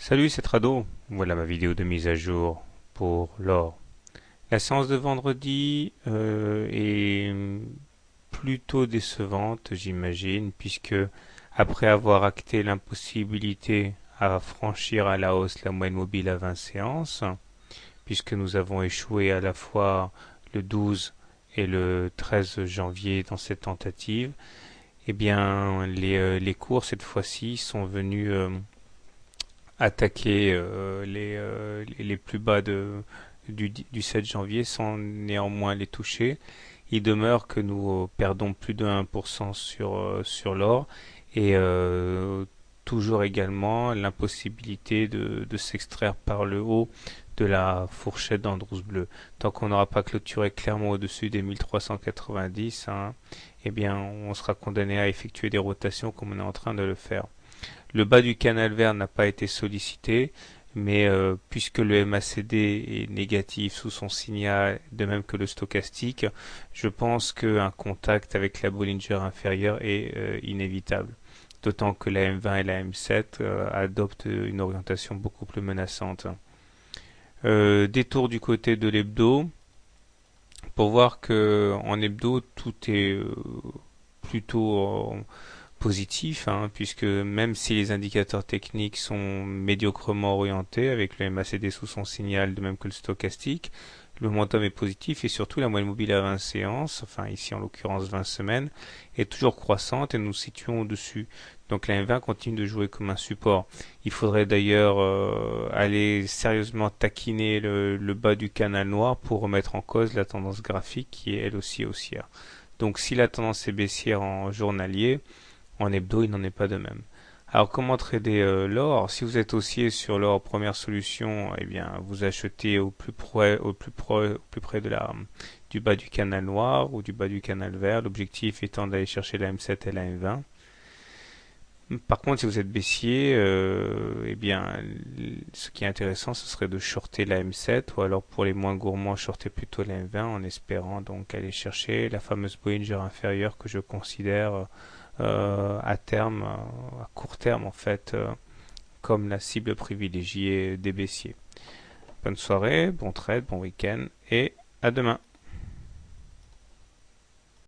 Salut, c'est Trado. Voilà ma vidéo de mise à jour pour l'or. La séance de vendredi est plutôt décevante, j'imagine, puisque après avoir acté l'impossibilité à franchir à la hausse la moyenne mobile à 20 séances, puisque nous avons échoué à la fois le 12 et le 13 janvier dans cette tentative, eh bien les cours cette fois-ci sont venus attaquer les plus bas du 7 janvier sans néanmoins les toucher. Il demeure que nous perdons plus de 1% sur l'or et toujours également l'impossibilité de s'extraire par le haut de la fourchette d'Andrews bleu. Tant qu'on n'aura pas clôturé clairement au-dessus des 1390, hein, eh bien on sera condamné à effectuer des rotations comme on est en train de le faire. Le bas du canal vert n'a pas été sollicité, mais puisque le MACD est négatif sous son signal, de même que le stochastique, je pense qu'un contact avec la Bollinger inférieure est inévitable. D'autant que la M20 et la M7 adoptent une orientation beaucoup plus menaçante. Détour du côté de l'hebdo, pour voir que en hebdo tout est plutôt positif, hein, puisque même si les indicateurs techniques sont médiocrement orientés, avec le MACD sous son signal, de même que le stochastique, le momentum est positif et surtout la moyenne mobile à 20 séances, enfin ici en l'occurrence 20 semaines, est toujours croissante et nous nous situons au-dessus. Donc la M20 continue de jouer comme un support. Il faudrait d'ailleurs aller sérieusement taquiner le bas du canal noir pour remettre en cause la tendance graphique qui est elle aussi haussière. Donc si la tendance est baissière en journalier, en hebdo, il n'en est pas de même. Alors comment trader l'or? Si vous êtes haussier sur l'or première solution, eh bien vous achetez au plus près du bas du canal noir ou du bas du canal vert. L'objectif étant d'aller chercher la M7 et la M20. Par contre, si vous êtes baissier, eh bien ce qui est intéressant, ce serait de shorter la M7 ou alors pour les moins gourmands, shorter plutôt la M20 en espérant donc aller chercher la fameuse Bollinger inférieure que je considère à terme, à court terme en fait, comme la cible privilégiée des baissiers. Bonne soirée, bon trade, bon week-end et à demain.